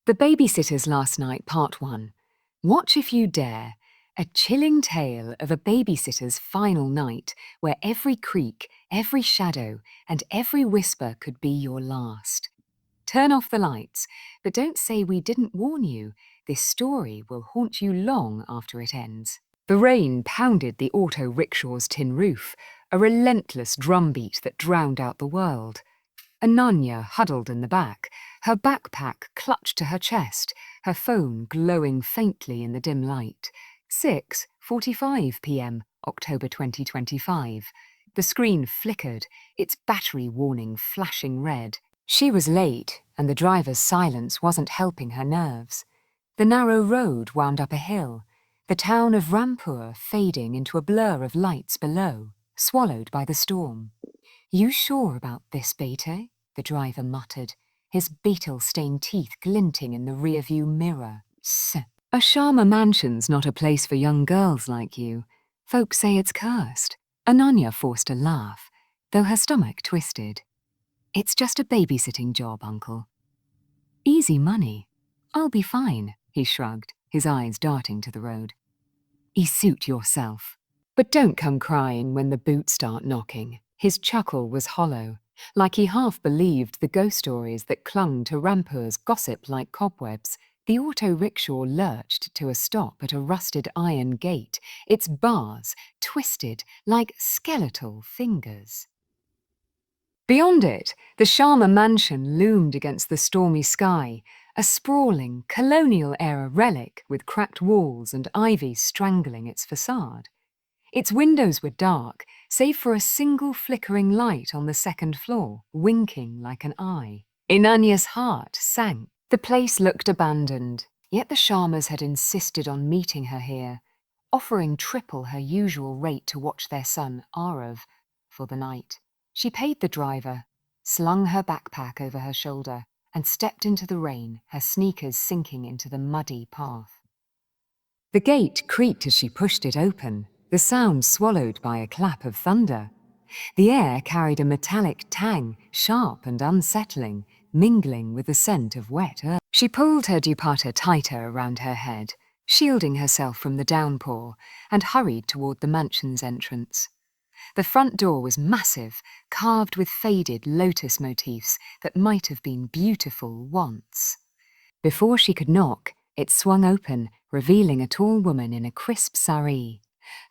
The Babysitters Last Night Part 1. Watch if you dare. A chilling tale of a babysitter's final night where every creak, every shadow, and every whisper could be your last. Turn off the lights, but don't say we didn't warn you. This story will haunt you long after it ends. The rain pounded the auto rickshaw's tin roof, a relentless drumbeat that drowned out the world. Ananya huddled in the back, her backpack clutched to her chest, her phone glowing faintly in the dim light. 6:45 p.m., October 2025. The screen flickered, its battery warning flashing red. She was late, and the driver's silence wasn't helping her nerves. The narrow road wound up a hill, the town of Rampur fading into a blur of lights below, swallowed by the storm. "You sure about this, Bete?" the driver muttered, his beetle-stained teeth glinting in the rearview mirror. A Sharma Mansion's not a place for young girls like you. Folks say it's cursed." Ananya forced a laugh, though her stomach twisted. "It's just a babysitting job, Uncle." "Easy money. I'll be fine," he shrugged, his eyes darting to the road. "Suit yourself. But don't come crying when the boots start knocking." His chuckle was hollow, like he half believed the ghost stories that clung to Rampur's gossip like cobwebs. The auto rickshaw lurched to a stop at a rusted iron gate, its bars twisted like skeletal fingers. Beyond it, the Sharma Mansion loomed against the stormy sky, a sprawling, colonial-era relic with cracked walls and ivy strangling its facade. Its windows were dark, save for a single flickering light on the second floor, winking like an eye. Ananya's heart sank. The place looked abandoned, yet the Sharmas had insisted on meeting her here, offering triple her usual rate to watch their son, Arav, for the night. She paid the driver, slung her backpack over her shoulder, and stepped into the rain, her sneakers sinking into the muddy path. The gate creaked as she pushed it open, the sound swallowed by a clap of thunder. The air carried a metallic tang, sharp and unsettling, mingling with the scent of wet earth. She pulled her dupatta tighter around her head, shielding herself from the downpour, and hurried toward the mansion's entrance. The front door was massive, carved with faded lotus motifs that might have been beautiful once. Before she could knock, it swung open, revealing a tall woman in a crisp saree.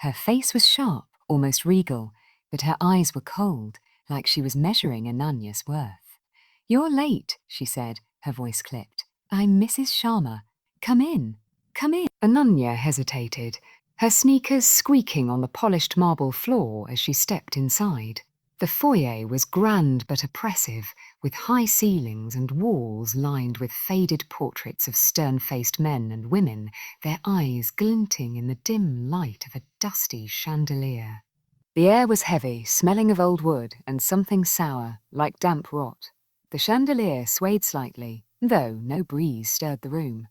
Her face was sharp, almost regal, but her eyes were cold, like she was measuring Ananya's worth. "You're late," she said, her voice clipped. "I'm Mrs. Sharma. Come in, come in." Ananya hesitated, her sneakers squeaking on the polished marble floor as she stepped inside. The foyer was grand but oppressive, with high ceilings and walls lined with faded portraits of stern-faced men and women, their eyes glinting in the dim light of a dusty chandelier. The air was heavy, smelling of old wood and something sour, like damp rot. The chandelier swayed slightly, though no breeze stirred the room.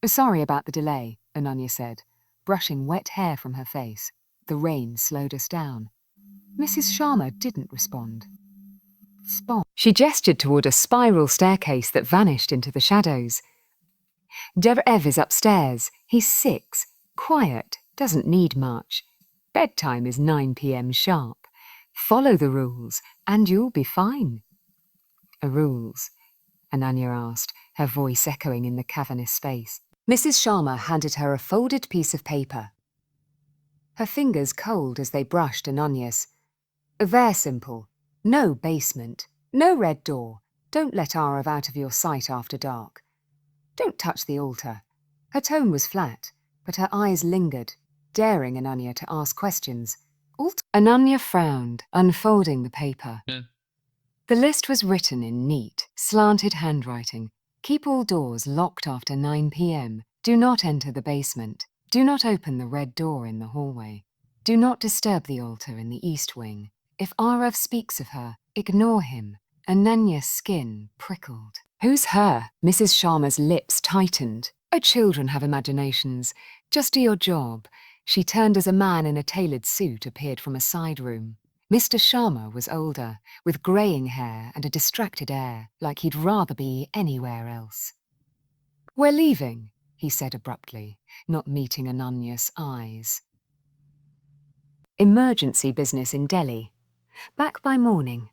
"Sorry about the delay," Ananya said, brushing wet hair from her face. The rain slowed us down. Mrs. Sharma didn't respond. She gestured toward a spiral staircase that vanished into the shadows. "Dev is upstairs. He's 6. Quiet, doesn't need much. Bedtime is 9 p.m. sharp. Follow the rules, and you'll be fine." "Rules?" Ananya asked, her voice echoing in the cavernous space. Mrs. Sharma handed her a folded piece of paper, her fingers cold as they brushed Ananya's. "They're simple. No basement, no red door. Don't let Arav out of your sight after dark. Don't touch the altar." Her tone was flat, but her eyes lingered, daring Ananya to ask questions. Ananya frowned, unfolding the paper. Yeah. The list was written in neat, slanted handwriting. "Keep all doors locked after 9 p.m. Do not enter the basement. Do not open the red door in the hallway. Do not disturb the altar in the east wing. If Arav speaks of her, ignore him." Ananya's skin prickled. "Who's her?" Mrs. Sharma's lips tightened. "Oh, children have imaginations. Just do your job." She turned as a man in a tailored suit appeared from a side room. Mr. Sharma was older, with greying hair and a distracted air, like he'd rather be anywhere else. "We're leaving," he said abruptly, not meeting Ananya's eyes. Emergency business in Delhi. Back by morning.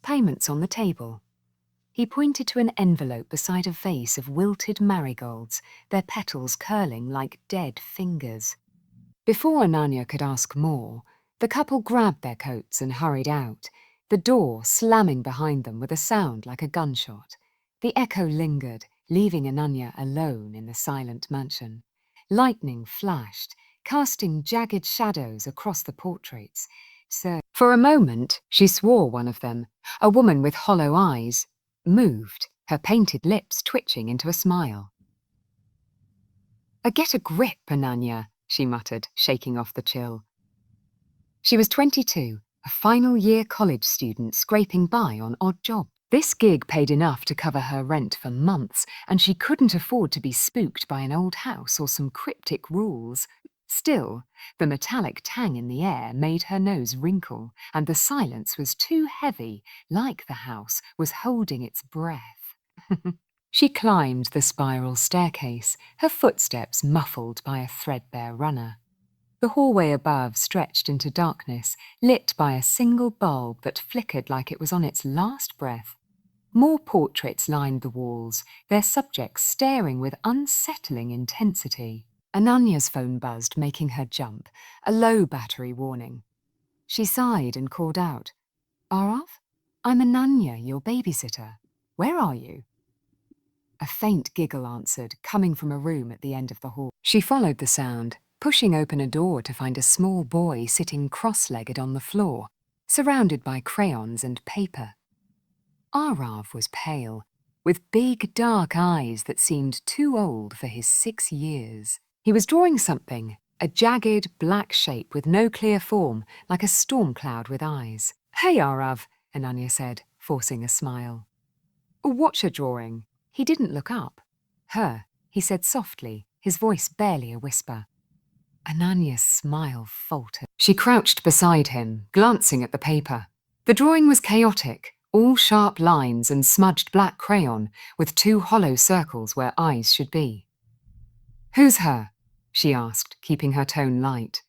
Payments on the table. He pointed to an envelope beside a vase of wilted marigolds, their petals curling like dead fingers. Before Ananya could ask more, the couple grabbed their coats and hurried out, the door slamming behind them with a sound like a gunshot. The echo lingered, leaving Ananya alone in the silent mansion. Lightning flashed, casting jagged shadows across the portraits. So, for a moment, she swore one of them, a woman with hollow eyes, moved, her painted lips twitching into a smile. Get a grip, Ananya," she muttered, shaking off the chill. She was 22, a final-year college student scraping by on odd jobs. This gig paid enough to cover her rent for months, and she couldn't afford to be spooked by an old house or some cryptic rules. Still, the metallic tang in the air made her nose wrinkle, and the silence was too heavy, like the house was holding its breath. She climbed the spiral staircase, her footsteps muffled by a threadbare runner. The hallway above stretched into darkness, lit by a single bulb that flickered like it was on its last breath. More portraits lined the walls, their subjects staring with unsettling intensity. Ananya's phone buzzed, making her jump, a low battery warning. She sighed and called out, "Arav? I'm Ananya, your babysitter. Where are you?" A faint giggle answered, coming from a room at the end of the hall. She followed the sound, pushing open a door to find a small boy sitting cross-legged on the floor, surrounded by crayons and paper. Arav was pale, with big dark eyes that seemed too old for his 6 years. He was drawing something, a jagged black shape with no clear form, like a storm cloud with eyes. "Hey, Arav," Ananya said, forcing a smile. "What's your drawing?" He didn't look up. "Her," he said softly, his voice barely a whisper. Ananya's smile faltered. She crouched beside him, glancing at the paper. The drawing was chaotic, all sharp lines and smudged black crayon, with 2 hollow circles where eyes should be. "Who's her?" she asked, keeping her tone light.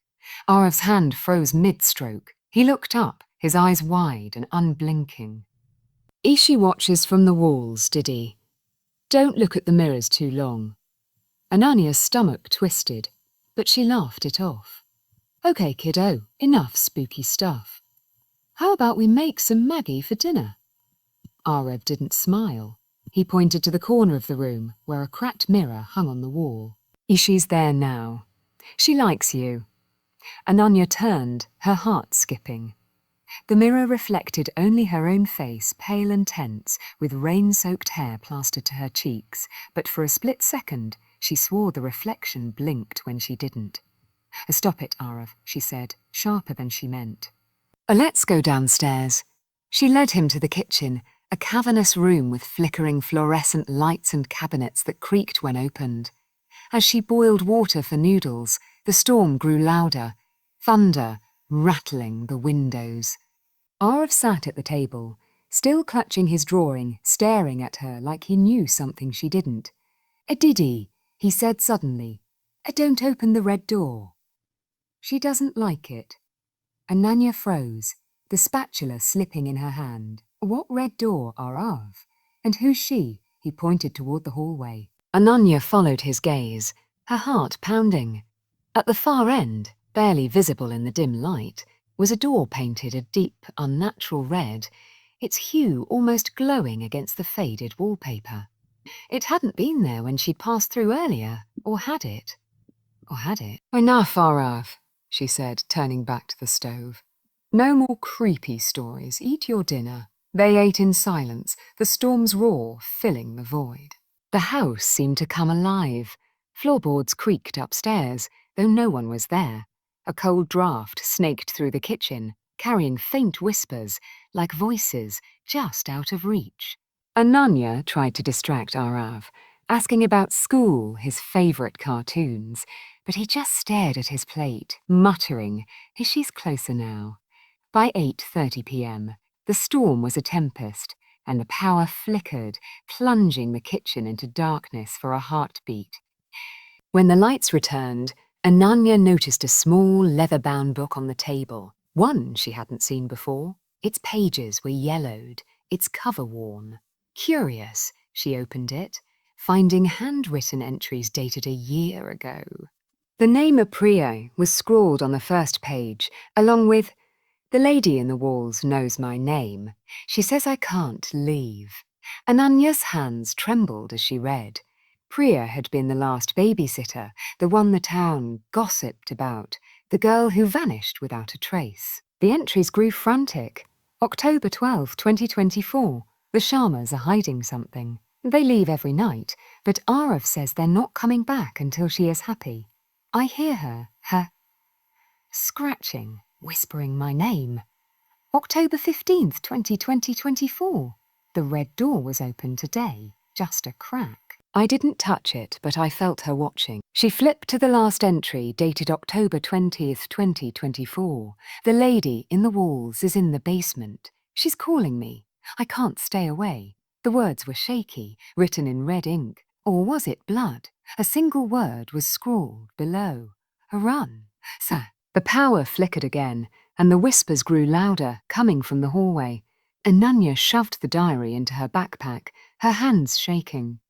Arav's hand froze mid-stroke. He looked up, his eyes wide and unblinking. "Ishi watches from the walls, did he? Don't look at the mirrors too long." Ananya's stomach twisted, but she laughed it off. "Okay, kiddo, enough spooky stuff. How about we make some Maggie for dinner?" Arav didn't smile. He pointed to the corner of the room, where a cracked mirror hung on the wall. "Ishi's there now. She likes you." Ananya turned, her heart skipping. The mirror reflected only her own face, pale and tense, with rain-soaked hair plastered to her cheeks, but for a split second, she swore the reflection blinked when she didn't. "Stop it, Arav," she said, sharper than she meant. "Let's go downstairs." She led him to the kitchen, a cavernous room with flickering fluorescent lights and cabinets that creaked when opened. As she boiled water for noodles, the storm grew louder, thunder rattling the windows. Arav sat at the table, still clutching his drawing, staring at her like he knew something she didn't. "Didi," he said suddenly, "don't open the red door." "She doesn't like it." Ananya froze, the spatula slipping in her hand. "What red door, Arav? And who's she?" He pointed toward the hallway. Ananya followed his gaze, her heart pounding. At the far end, barely visible in the dim light, was a door painted a deep, unnatural red, its hue almost glowing against the faded wallpaper. It hadn't been there when she'd passed through earlier, or had it? "Enough, Arav," she said, turning back to the stove. "No more creepy stories. Eat your dinner." They ate in silence, the storm's roar filling the void. The house seemed to come alive. Floorboards creaked upstairs, though no one was there. A cold draught snaked through the kitchen, carrying faint whispers, like voices just out of reach. Ananya tried to distract Arav, asking about school, his favourite cartoons, but he just stared at his plate, muttering, "She's closer now." By 8:30 p.m., the storm was a tempest, and the power flickered, plunging the kitchen into darkness for a heartbeat. When the lights returned, Ananya noticed a small leather-bound book on the table, one she hadn't seen before. Its pages were yellowed, its cover worn. Curious, she opened it, finding handwritten entries dated a year ago. The name of Priya was scrawled on the first page, along with, "The lady in the walls knows my name. She says I can't leave." Ananya's hands trembled as she read. Priya had been the last babysitter, the one the town gossiped about, the girl who vanished without a trace. The entries grew frantic. October 12, 2024. The Sharmas are hiding something. They leave every night, but Arav says they're not coming back until she is happy. I hear her scratching, whispering my name. October 15th, 2024. The red door was open today, just a crack. I didn't touch it, but I felt her watching. She flipped to the last entry, dated October 20th, 2024. The lady in the walls is in the basement. She's calling me. I can't stay away. The words were shaky, written in red ink. Or was it blood? A single word was scrawled below. Run. Sir. The power flickered again, and the whispers grew louder, coming from the hallway. Ananya shoved the diary into her backpack, her hands shaking.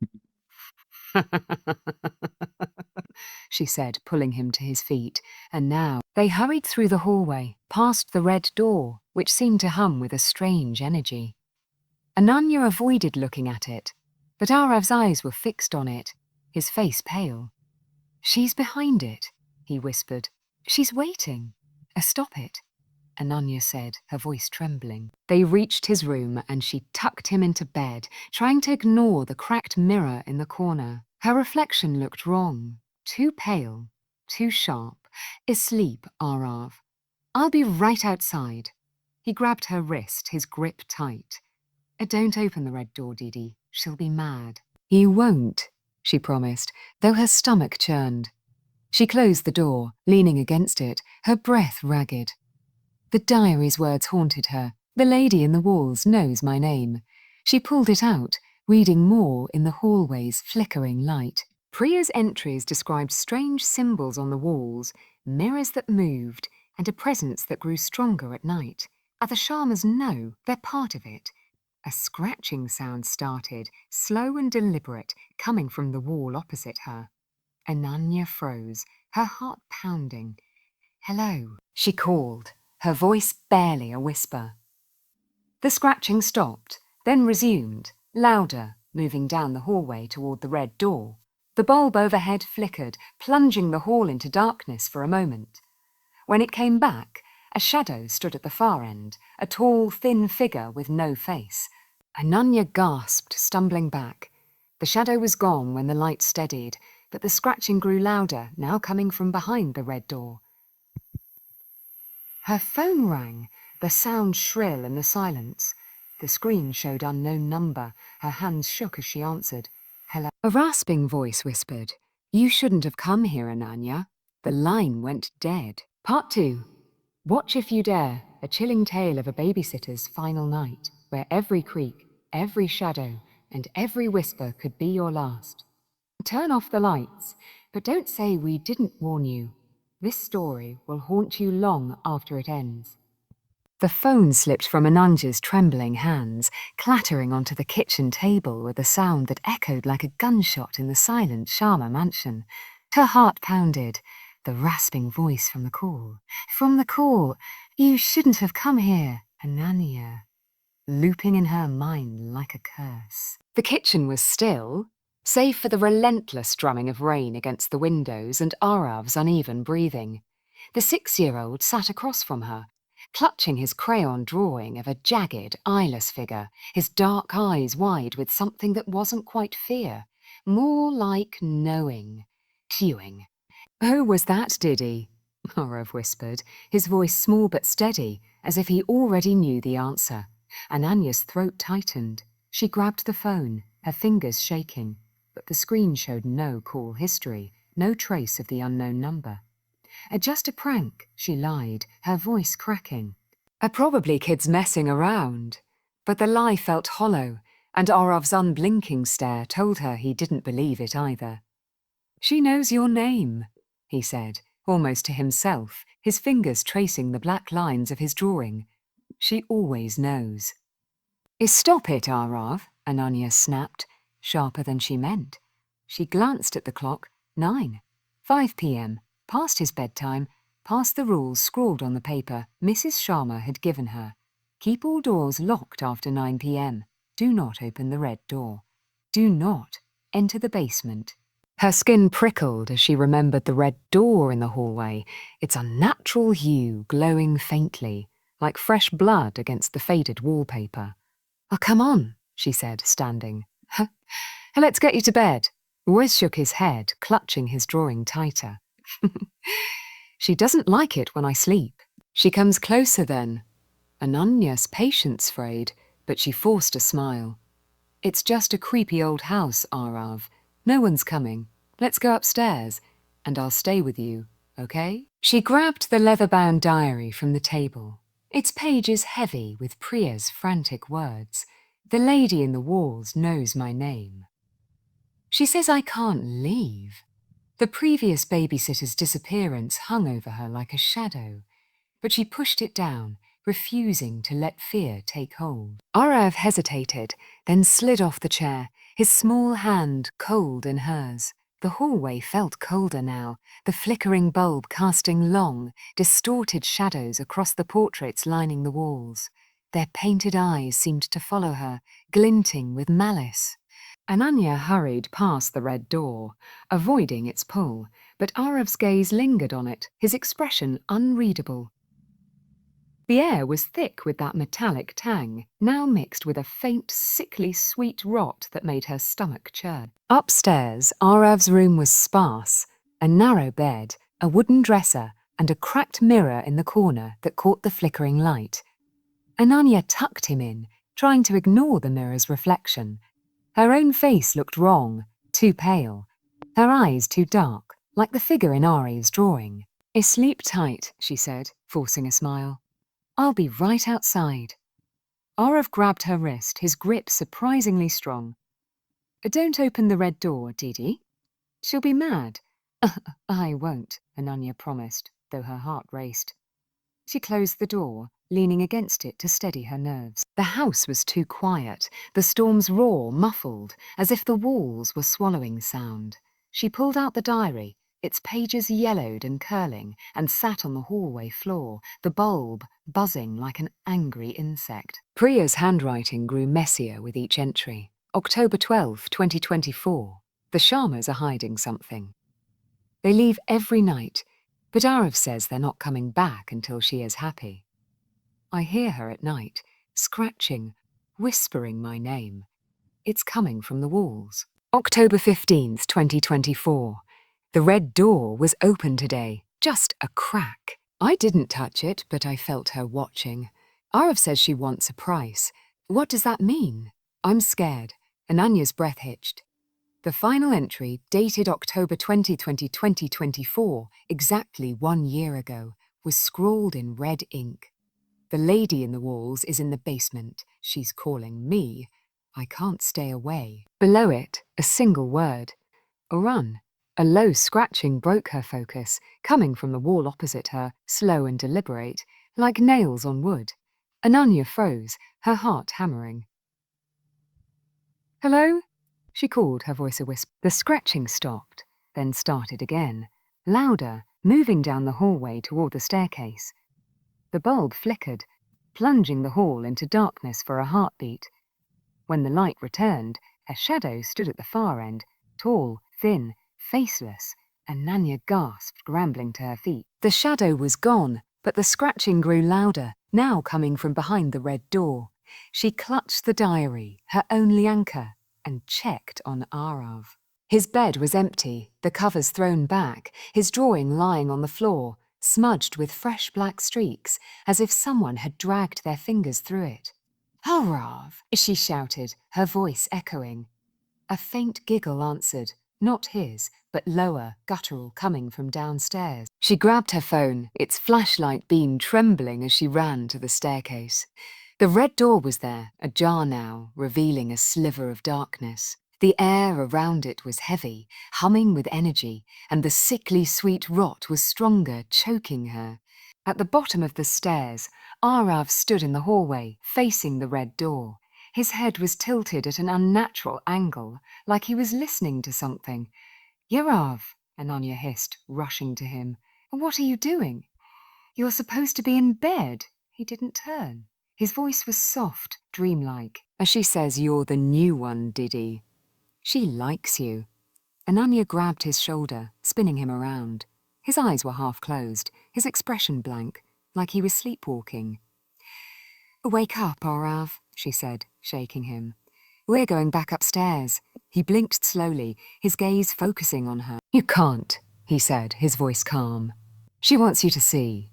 She said, pulling him to his feet, and now they hurried through the hallway, past the red door, which seemed to hum with a strange energy. Ananya avoided looking at it, but Arav's eyes were fixed on it, his face pale. "She's behind it," he whispered. "She's waiting." "Stop it," Ananya said, her voice trembling. They reached his room and she tucked him into bed, trying to ignore the cracked mirror in the corner. Her reflection looked wrong, too pale, too sharp. "Asleep, Arav. I'll be right outside." He grabbed her wrist, his grip tight. "Don't open the red door, Didi. She'll be mad." "You won't," she promised, though her stomach churned. She closed the door, leaning against it, her breath ragged. The diary's words haunted her. "The lady in the walls knows my name." She pulled it out, reading more in the hallway's flickering light. Priya's entries described strange symbols on the walls, mirrors that moved, and a presence that grew stronger at night. The Sharmas know they're part of it. A scratching sound started, slow and deliberate, coming from the wall opposite her. Ananya froze, her heart pounding. "Hello," she called, her voice barely a whisper. The scratching stopped, then resumed, louder, moving down the hallway toward the red door. The bulb overhead flickered, plunging the hall into darkness for a moment. When it came back, a shadow stood at the far end, a tall, thin figure with no face. Ananya gasped, stumbling back. The shadow was gone when the light steadied, but the scratching grew louder, now coming from behind the red door. Her phone rang, the sound shrill in the silence. The screen showed unknown number. Her hands shook as she answered. "Hello." A rasping voice whispered, "You shouldn't have come here, Ananya." The line went dead. Part 2. Watch If You Dare, a chilling tale of a babysitter's final night, where every creak, every shadow, and every whisper could be your last. Turn off the lights, but don't say we didn't warn you. This story will haunt you long after it ends. The phone slipped from Ananya's trembling hands, clattering onto the kitchen table with a sound that echoed like a gunshot in the silent Sharma Mansion. Her heart pounded. The rasping voice from the call. From the call. "You shouldn't have come here, Ananya." Looping in her mind like a curse. The kitchen was still, save for the relentless drumming of rain against the windows and Arav's uneven breathing. The 6-year-old sat across from her, clutching his crayon drawing of a jagged, eyeless figure, his dark eyes wide with something that wasn't quite fear, more like knowing, cueing. "Who was that, Didi?" Arav whispered, his voice small but steady, as if he already knew the answer. Ananya's throat tightened. She grabbed the phone, her fingers shaking, but the screen showed no call history, no trace of the unknown number. "Just a prank," she lied, her voice cracking. "Probably kids messing around." But the lie felt hollow, and Arav's unblinking stare told her he didn't believe it either. "She knows your name," he said, almost to himself, his fingers tracing the black lines of his drawing. "She always knows." "Stop it, Arav," Ananya snapped, sharper than she meant. She glanced at the clock. 9. 5 p.m. Past his bedtime, past the rules scrawled on the paper Mrs. Sharma had given her. Keep all doors locked after 9 p.m. Do not open the red door. Do not enter the basement. Her skin prickled as she remembered the red door in the hallway, its unnatural hue glowing faintly, like fresh blood against the faded wallpaper. "Oh, come on," she said, standing. "Let's get you to bed." Wes shook his head, clutching his drawing tighter. "She doesn't like it when I sleep." "She comes closer then." Ananya's patience frayed, but she forced a smile. "It's just a creepy old house, Arav. No one's coming. Let's go upstairs, and I'll stay with you, okay?" She grabbed the leather-bound diary from the table. Its pages heavy with Priya's frantic words. "The lady in the walls knows my name. She says I can't leave." The previous babysitter's disappearance hung over her like a shadow, but she pushed it down, refusing to let fear take hold. Arav hesitated, then slid off the chair, his small hand cold in hers. The hallway felt colder now, the flickering bulb casting long, distorted shadows across the portraits lining the walls. Their painted eyes seemed to follow her, glinting with malice. Ananya hurried past the red door, avoiding its pull, but Arav's gaze lingered on it, his expression unreadable. The air was thick with that metallic tang, now mixed with a faint, sickly sweet rot that made her stomach churn. Upstairs, Arav's room was sparse, a narrow bed, a wooden dresser, and a cracked mirror in the corner that caught the flickering light. Ananya tucked him in, trying to ignore the mirror's reflection. Her own face looked wrong, too pale. Her eyes too dark, like the figure in Ari's drawing. "Sleep tight," she said, forcing a smile. "I'll be right outside." Arav grabbed her wrist, his grip surprisingly strong. "Don't open the red door, Didi. She'll be mad." "I won't," Ananya promised, though her heart raced. She closed the door, leaning against it to steady her nerves. The house was too quiet, the storm's roar muffled, as if the walls were swallowing sound. She pulled out the diary, its pages yellowed and curling, and sat on the hallway floor, the bulb buzzing like an angry insect. Priya's handwriting grew messier with each entry. October 12, 2024. The Sharmas are hiding something. They leave every night, but Arav says they're not coming back until she is happy. I hear her at night, scratching, whispering my name. It's coming from the walls. October 15th, 2024. The red door was open today, just a crack. I didn't touch it, but I felt her watching. Arav says she wants a price. What does that mean? I'm scared. Ananya's breath hitched. The final entry, dated October 20, 2024, exactly 1 year ago, was scrawled in red ink. "The lady in the walls is in the basement. She's calling me. I can't stay away." Below it, a single word. "Run." A low scratching broke her focus, coming from the wall opposite her, slow and deliberate, like nails on wood. Ananya froze, her heart hammering. "Hello?" she called, her voice a whisper. The scratching stopped, then started again, louder, moving down the hallway toward the staircase. The bulb flickered, plunging the hall into darkness for a heartbeat. When the light returned, a shadow stood at the far end, tall, thin, faceless, and Ananya gasped, scrambling to her feet. The shadow was gone, but the scratching grew louder, now coming from behind the red door. She clutched the diary, her only anchor, and checked on Arav. His bed was empty, the covers thrown back, his drawing lying on the floor, smudged with fresh black streaks, as if someone had dragged their fingers through it. "Arav!" she shouted, her voice echoing. A faint giggle answered, not his, but lower, guttural, coming from downstairs. She grabbed her phone, its flashlight beam trembling as she ran to the staircase. The red door was there, ajar now, revealing a sliver of darkness. The air around it was heavy, humming with energy, and the sickly sweet rot was stronger, choking her. At the bottom of the stairs, Arav stood in the hallway, facing the red door. His head was tilted at an unnatural angle, like he was listening to something. "Yarav," Ananya hissed, rushing to him. "What are you doing?" "You're supposed to be in bed." He didn't turn. His voice was soft, dreamlike. "As she says you're the new one, Didi. She likes you." Ananya grabbed his shoulder, spinning him around. His eyes were half closed, his expression blank, like he was sleepwalking. "Wake up, Arav," she said, shaking him. "We're going back upstairs." He blinked slowly, his gaze focusing on her. "You can't," he said, his voice calm. "She wants you to see."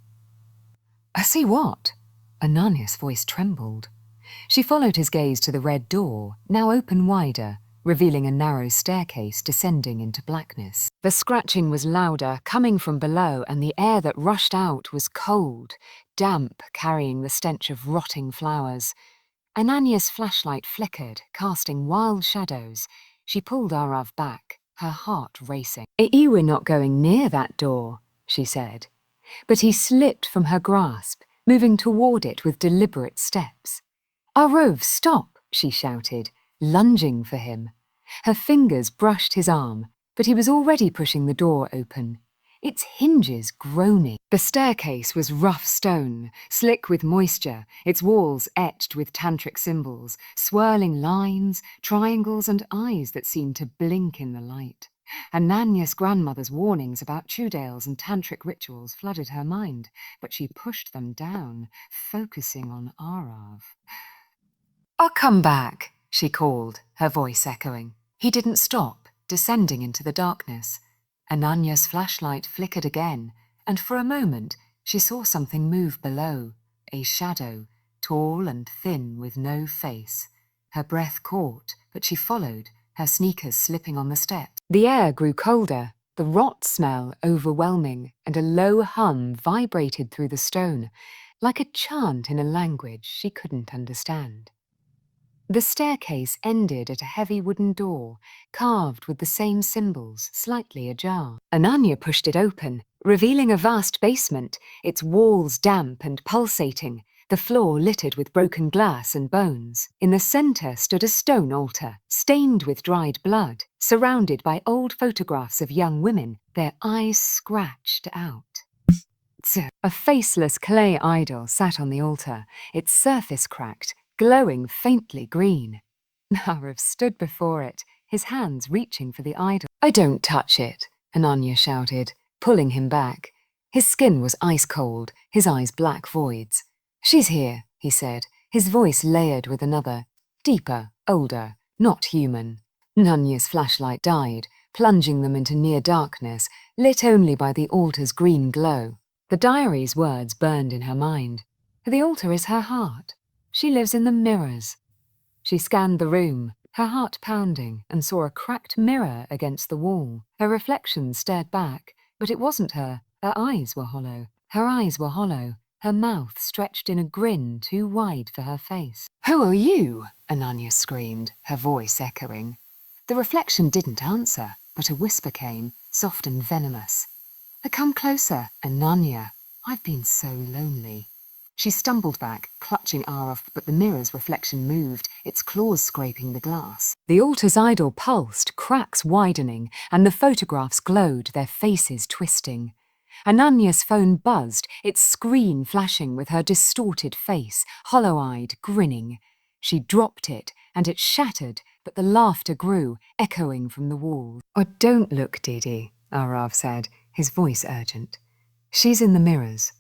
"See what?" Ananya's voice trembled. She followed his gaze to the red door, now open wider, revealing a narrow staircase descending into blackness. The scratching was louder, coming from below, and the air that rushed out was cold, damp, carrying the stench of rotting flowers. Ananya's flashlight flickered, casting wild shadows. She pulled Arav back, her heart racing. "You were not going near that door," she said. But he slipped from her grasp, moving toward it with deliberate steps. "Arav, stop!" she shouted, lunging for him. Her fingers brushed his arm, but he was already pushing the door open, its hinges groaning. The staircase was rough stone, slick with moisture, its walls etched with tantric symbols, swirling lines, triangles and eyes that seemed to blink in the light. Ananya's grandmother's warnings about Chudales and tantric rituals flooded her mind, but she pushed them down, focusing on Arav. "I'll come back," she called, her voice echoing. He didn't stop, descending into the darkness. Ananya's flashlight flickered again, and for a moment she saw something move below, a shadow, tall and thin with no face. Her breath caught, but she followed, her sneakers slipping on the steps. The air grew colder, the rot smell overwhelming, and a low hum vibrated through the stone, like a chant in a language she couldn't understand. The staircase ended at a heavy wooden door, carved with the same symbols, slightly ajar. Ananya pushed it open, revealing a vast basement, its walls damp and pulsating, the floor littered with broken glass and bones. In the center stood a stone altar, stained with dried blood, surrounded by old photographs of young women, their eyes scratched out. A faceless clay idol sat on the altar, its surface cracked, glowing faintly green. Arav stood before it, his hands reaching for the idol. "I don't touch it," Ananya shouted, pulling him back. His skin was ice cold, his eyes black voids. "She's here," he said, his voice layered with another, deeper, older, not human. Ananya's flashlight died, plunging them into near darkness, lit only by the altar's green glow. The diary's words burned in her mind. "The altar is her heart. She lives in the mirrors." She scanned the room, her heart pounding, and saw a cracked mirror against the wall. Her reflection stared back, but it wasn't her. Her eyes were hollow. Her eyes were hollow, her mouth stretched in a grin too wide for her face. "Who are you?" Ananya screamed, her voice echoing. The reflection didn't answer, but a whisper came, soft and venomous. "Come closer, Ananya. I've been so lonely." She stumbled back, clutching Arav, but the mirror's reflection moved, its claws scraping the glass. The altar's idol pulsed, cracks widening, and the photographs glowed, their faces twisting. Ananya's phone buzzed, its screen flashing with her distorted face, hollow-eyed, grinning. She dropped it, and it shattered, but the laughter grew, echoing from the walls. "Oh, don't look, Didi," Arav said, his voice urgent. "She's in the mirrors."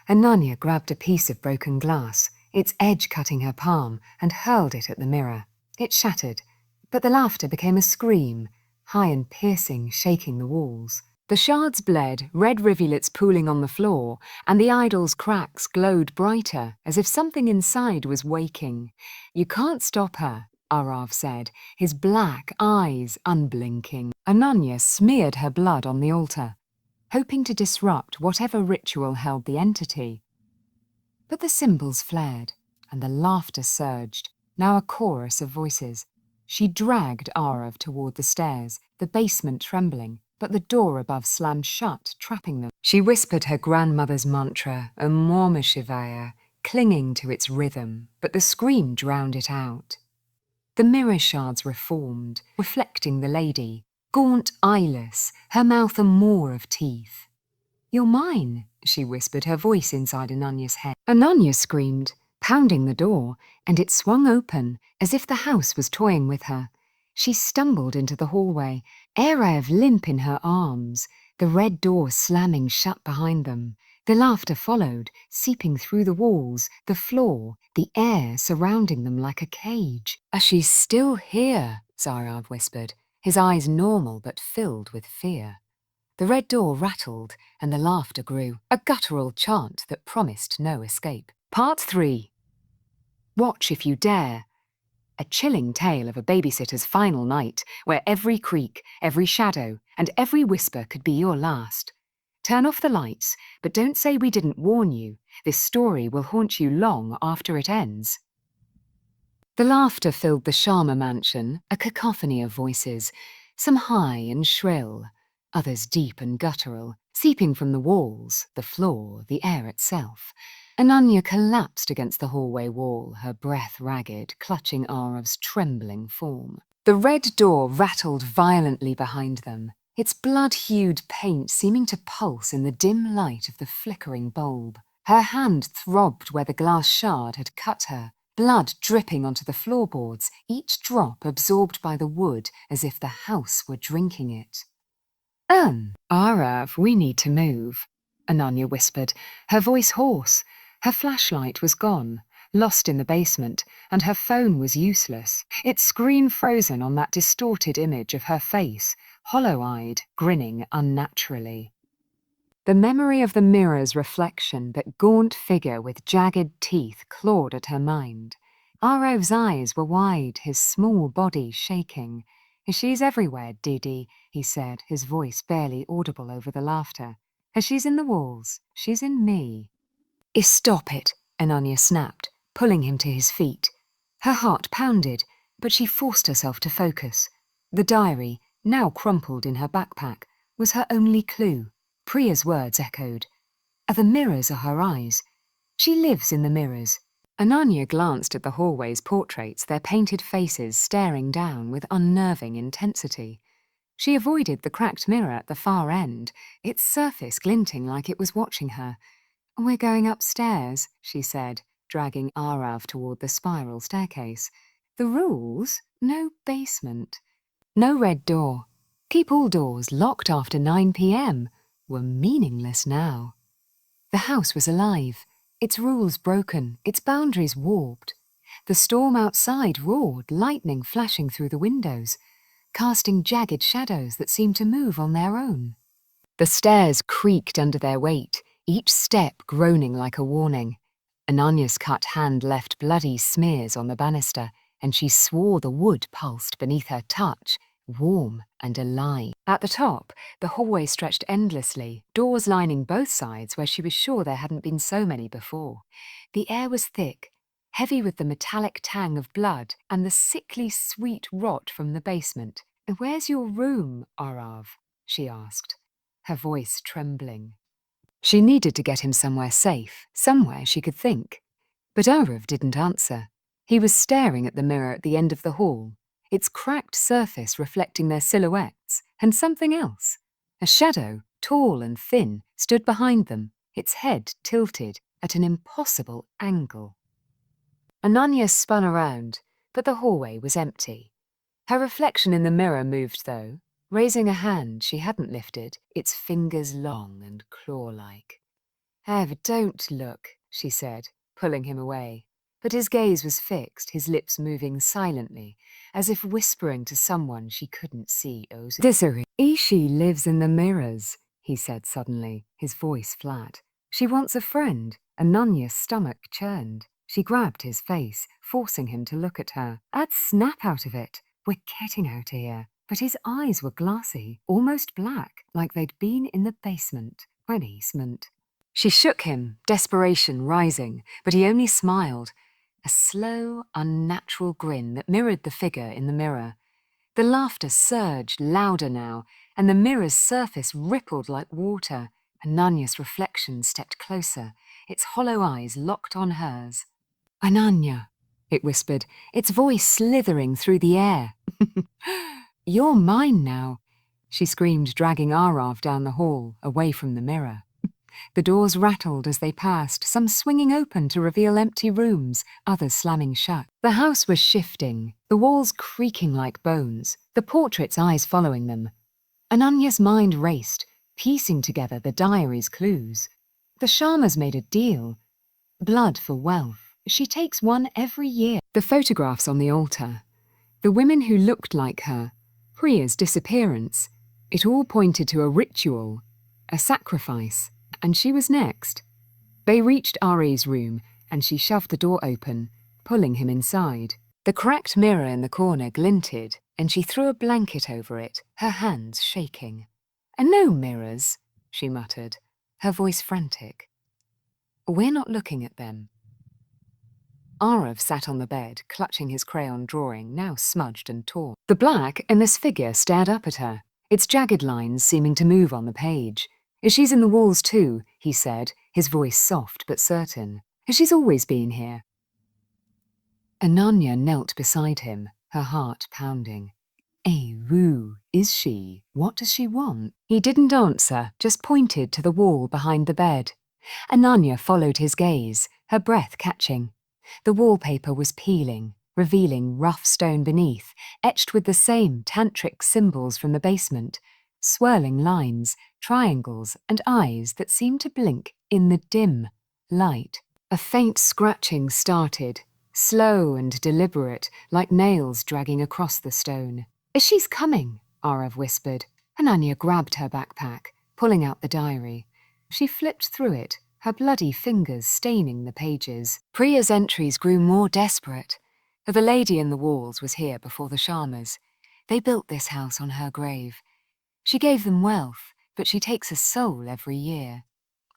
Ananya grabbed a piece of broken glass, its edge cutting her palm, and hurled it at the mirror. It shattered, but the laughter became a scream, high and piercing, shaking the walls. The shards bled, red rivulets pooling on the floor, and the idol's cracks glowed brighter, as if something inside was waking. "You can't stop her," Arav said, his black eyes unblinking. Ananya smeared her blood on the altar, hoping to disrupt whatever ritual held the entity. But the symbols flared. and the laughter surged, now a chorus of voices. She dragged Arav toward the stairs, the basement trembling, but the door above slammed shut, trapping them. She whispered her grandmother's mantra, Om Namah Shivaya, clinging to its rhythm, but the scream drowned it out. The mirror shards reformed, reflecting the lady, gaunt, eyeless, her mouth a maw of teeth. "You're mine," she whispered, her voice inside Ananya's head. Ananya screamed, pounding the door, and it swung open, as if the house was toying with her. She stumbled into the hallway, Erev limp in her arms, the red door slamming shut behind them. The laughter followed, seeping through the walls, the floor, the air surrounding them like a cage. "She's still here," Zarav whispered, his eyes normal but filled with fear. The red door rattled, and the laughter grew, a guttural chant that promised no escape. Part 3. Watch if you dare. A chilling tale of a babysitter's final night, where every creak, every shadow, and every whisper could be your last. Turn off the lights, but don't say we didn't warn you. This story will haunt you long after it ends. The laughter filled the Sharma Mansion, a cacophony of voices, some high and shrill, others deep and guttural, seeping from the walls, the floor, the air itself. Ananya collapsed against the hallway wall, her breath ragged, clutching Arav's trembling form. The red door rattled violently behind them, its blood-hued paint seeming to pulse in the dim light of the flickering bulb. Her hand throbbed where the glass shard had cut her, blood dripping onto the floorboards, each drop absorbed by the wood as if the house were drinking it. Arav, we need to move," Ananya whispered, her voice hoarse. Her flashlight was gone, lost in the basement, and her phone was useless, its screen frozen on that distorted image of her face, hollow-eyed, grinning unnaturally. The memory of the mirror's reflection, that gaunt figure with jagged teeth, clawed at her mind. Arav's eyes were wide, his small body shaking. "She's everywhere, Didi," he said, his voice barely audible over the laughter. "She's in the walls. She's in me." "Stop it," Ananya snapped, pulling him to his feet. Her heart pounded, but she forced herself to focus. The diary, now crumpled in her backpack, was her only clue. Priya's words echoed. "The mirrors are her eyes. She lives in the mirrors." Ananya glanced at the hallway's portraits, their painted faces staring down with unnerving intensity. She avoided the cracked mirror at the far end, its surface glinting like it was watching her. "We're going upstairs," she said, dragging Arav toward the spiral staircase. "The rules? No basement. No red door. Keep all doors locked after 9 p.m. were meaningless now." The house was alive, its rules broken, its boundaries warped. The storm outside roared, lightning flashing through the windows, casting jagged shadows that seemed to move on their own. The stairs creaked under their weight, each step groaning like a warning. Ananya's cut hand left bloody smears on the banister, and she swore the wood pulsed beneath her touch, warm and alive. At the top, the hallway stretched endlessly, doors lining both sides where she was sure there hadn't been so many before. The air was thick, heavy with the metallic tang of blood and the sickly sweet rot from the basement. "Where's your room, Arav?" she asked, her voice trembling. She needed to get him somewhere safe, somewhere she could think. But Arav didn't answer. He was staring at the mirror at the end of the hall, its cracked surface reflecting their silhouettes, and something else. A shadow, tall and thin, stood behind them, its head tilted at an impossible angle. Ananya spun around, but the hallway was empty. Her reflection in the mirror moved, though, raising a hand she hadn't lifted, its fingers long and claw-like. "Ev, don't look," she said, pulling him away. But his gaze was fixed, his lips moving silently, as if whispering to someone she couldn't see. "Disari, Ishi lives in the mirrors," he said suddenly, his voice flat. "She wants a friend." Ananya's stomach churned. She grabbed his face, forcing him to look at her. "I'd snap out of it. We're getting out here." But his eyes were glassy, almost black, like they'd been in the basement. She shook him, desperation rising, but he only smiled. a slow, unnatural grin that mirrored the figure in the mirror. The laughter surged louder now, and the mirror's surface rippled like water. Ananya's reflection stepped closer, its hollow eyes locked on hers. "Ananya," it whispered, its voice slithering through the air. "You're mine now," she screamed, dragging Arav down the hall, away from the mirror. The doors rattled as they passed, some swinging open to reveal empty rooms, others slamming shut. The house was shifting, the walls creaking like bones, the portrait's eyes following them. Ananya's mind raced, piecing together the diary's clues. The Sharmas made a deal. Blood for wealth. She takes one every year. The photographs on the altar. The women who looked like her. Priya's disappearance. It all pointed to a ritual, a sacrifice, and she was next. They reached Ari's room, and she shoved the door open, pulling him inside. The cracked mirror in the corner glinted, and she threw a blanket over it, her hands shaking. "And no mirrors," she muttered, her voice frantic. "We're not looking at them." Arav sat on the bed, clutching his crayon drawing, now smudged and torn. The black in this figure stared up at her, its jagged lines seeming to move on the page. "She's in the walls too," he said, his voice soft but certain. "She's always been here." Ananya knelt beside him, her heart pounding. "Woo, is she? What does she want?" He didn't answer, just pointed to the wall behind the bed. Ananya followed his gaze, her breath catching. The wallpaper was peeling, revealing rough stone beneath, etched with the same tantric symbols from the basement, swirling lines, triangles, and eyes that seemed to blink in the dim light. A faint scratching started, slow and deliberate, like nails dragging across the stone. "She's coming," Arav whispered. Ananya grabbed her backpack, pulling out the diary. She flipped through it, her bloody fingers staining the pages. Priya's entries grew more desperate. The lady in the walls was here before the Sharmas. They built this house on her grave. She gave them wealth, but she takes a soul every year.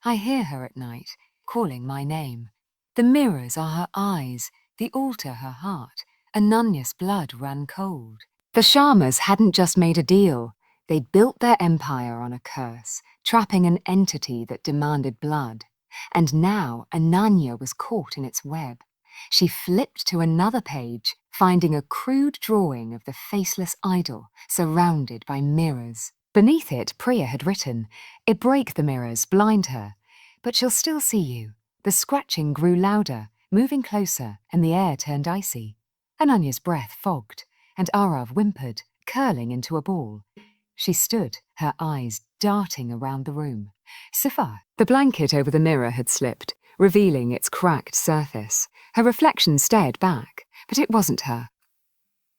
I hear her at night, calling my name. The mirrors are her eyes, the altar her heart. Ananya's blood ran cold. The Sharmas hadn't just made a deal. They'd built their empire on a curse, trapping an entity that demanded blood. And now Ananya was caught in its web. She flipped to another page, finding a crude drawing of the faceless idol surrounded by mirrors. Beneath it, Priya had written, "Break the mirrors, blind her. But she'll still see you." The scratching grew louder, moving closer, and the air turned icy. Ananya's breath fogged, and Arav whimpered, curling into a ball. She stood, her eyes darting around the room. Sifar. The blanket over the mirror had slipped, revealing its cracked surface. Her reflection stared back, but it wasn't her.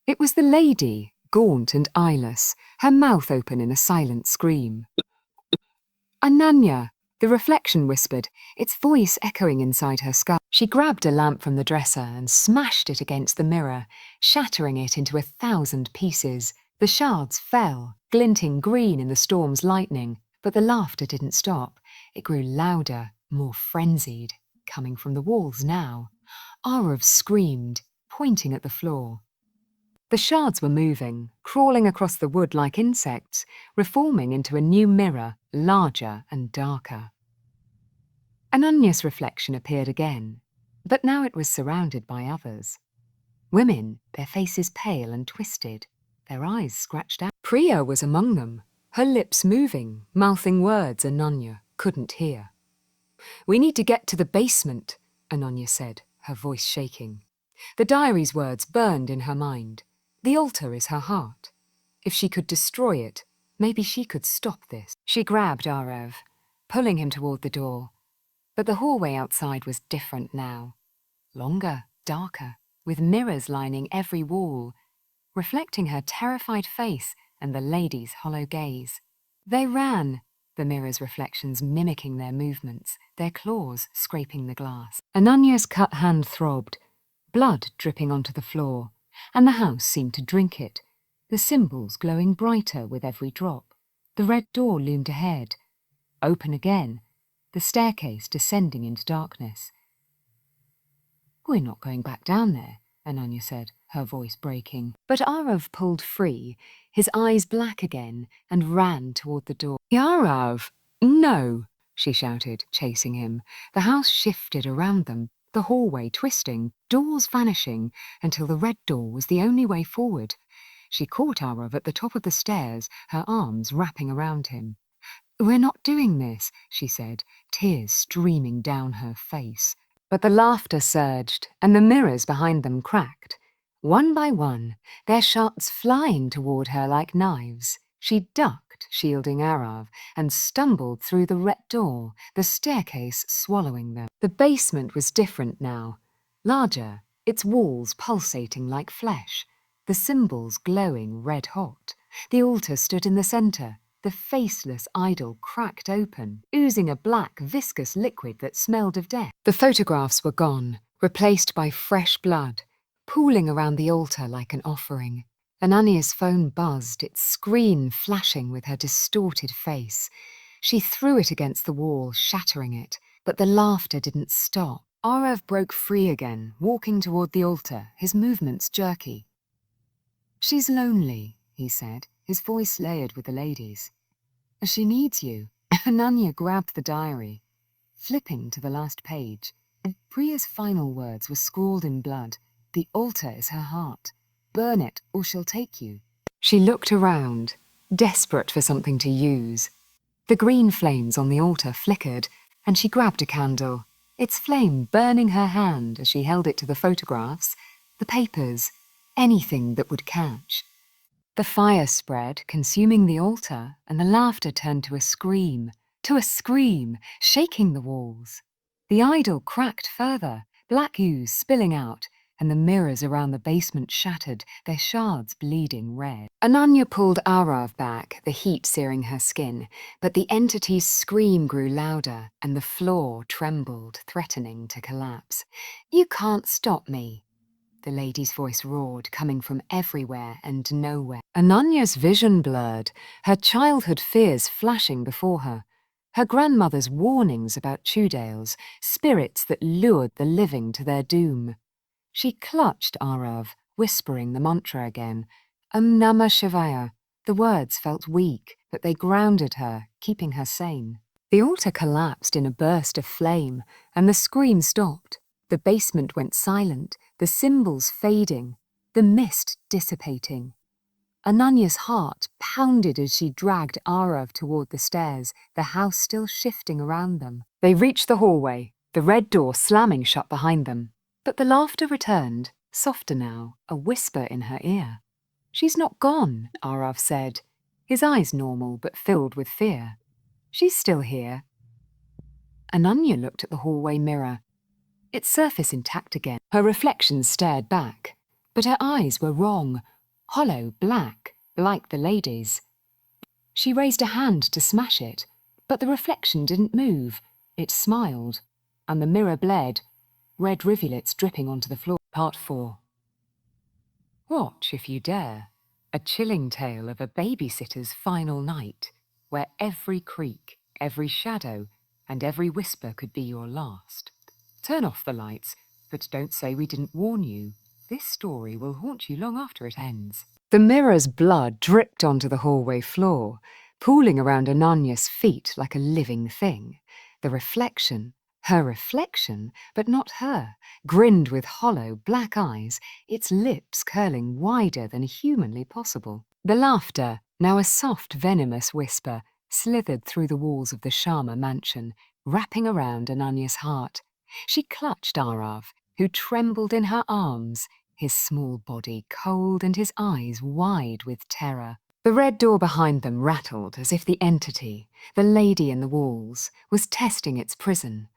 It was the lady, gaunt and eyeless, her mouth open in a silent scream. "Ananya," the reflection whispered, its voice echoing inside her skull. She grabbed a lamp from the dresser and smashed it against the mirror, shattering it into 1,000 pieces. The shards fell, glinting green in the storm's lightning, but the laughter didn't stop. It grew louder, more frenzied, coming from the walls now. Arav screamed, pointing at the floor. The shards were moving, crawling across the wood like insects, reforming into a new mirror, larger and darker. Ananya's reflection appeared again, but now it was surrounded by others. Women, their faces pale and twisted, their eyes scratched out. Priya was among them, her lips moving, mouthing words Ananya couldn't hear. "We need to get to the basement," Ananya said, her voice shaking. The diary's words burned in her mind. The altar is her heart. If she could destroy it, maybe she could stop this. She grabbed Arav, pulling him toward the door. But the hallway outside was different now. Longer, darker, with mirrors lining every wall, reflecting her terrified face and the lady's hollow gaze. They ran, the mirror's reflections mimicking their movements, their claws scraping the glass. Ananya's cut hand throbbed, blood dripping onto the floor, and the house seemed to drink it, the symbols glowing brighter with every drop. The red door loomed ahead, open again, the staircase descending into darkness. "We're not going back down there," Ananya said, her voice breaking. But Arav pulled free, his eyes black again, and ran toward the door. "Arav! No!" she shouted, chasing him. The house shifted around them, the hallway twisting, doors vanishing, until the red door was the only way forward. She caught Arav at the top of the stairs, her arms wrapping around him. "We're not doing this," she said, tears streaming down her face. But the laughter surged, and the mirrors behind them cracked. One by one, their shards flying toward her like knives. She ducked, shielding Arav, and stumbled through the red door, the staircase swallowing them. The basement was different now, larger, its walls pulsating like flesh, the symbols glowing red-hot. The altar stood in the center, the faceless idol cracked open, oozing a black, viscous liquid that smelled of death. The photographs were gone, replaced by fresh blood, pooling around the altar like an offering. Ananya's phone buzzed, its screen flashing with her distorted face. She threw it against the wall, shattering it, but the laughter didn't stop. Arav broke free again, walking toward the altar, his movements jerky. "She's lonely," he said, his voice layered with the ladies. "She needs you." Ananya grabbed the diary, flipping to the last page. Priya's final words were scrawled in blood. "The altar is her heart. Burn it, or she'll take you." She looked around, desperate for something to use. The green flames on the altar flickered, and she grabbed a candle, its flame burning her hand as she held it to the photographs, the papers, anything that would catch. The fire spread, consuming the altar, and the laughter turned to a scream, shaking the walls. The idol cracked further, black ooze spilling out, and the mirrors around the basement shattered, their shards bleeding red. Ananya pulled Arav back, the heat searing her skin, but the entity's scream grew louder, and the floor trembled, threatening to collapse. "You can't stop me," the lady's voice roared, coming from everywhere and nowhere. Ananya's vision blurred, her childhood fears flashing before her. Her grandmother's warnings about Tudales, spirits that lured the living to their doom. She clutched Arav, whispering the mantra again. Namah Shivaya. The words felt weak, but they grounded her, keeping her sane. The altar collapsed in a burst of flame, and the scream stopped. The basement went silent, the symbols fading, the mist dissipating. Ananya's heart pounded as she dragged Arav toward the stairs, the house still shifting around them. They reached the hallway, the red door slamming shut behind them. But the laughter returned, softer now, a whisper in her ear. "She's not gone," Arav said, his eyes normal but filled with fear. "She's still here." Ananya looked at the hallway mirror, its surface intact again. Her reflection stared back, but her eyes were wrong, hollow black, like the lady's. She raised a hand to smash it, but the reflection didn't move. It smiled, and the mirror bled, red rivulets dripping onto the floor. Part 4. Watch if you dare. A chilling tale of a babysitter's final night, where every creak, every shadow, and every whisper could be your last. Turn off the lights, but don't say we didn't warn you. This story will haunt you long after it ends. The mirror's blood dripped onto the hallway floor, pooling around Ananya's feet like a living thing. The reflection, her reflection, but not her, grinned with hollow, black eyes, its lips curling wider than humanly possible. The laughter, now a soft, venomous whisper, slithered through the walls of the Sharma Mansion, wrapping around Ananya's heart. She clutched Arav, who trembled in her arms, his small body cold and his eyes wide with terror. The red door behind them rattled as if the entity, the lady in the walls, was testing its prison.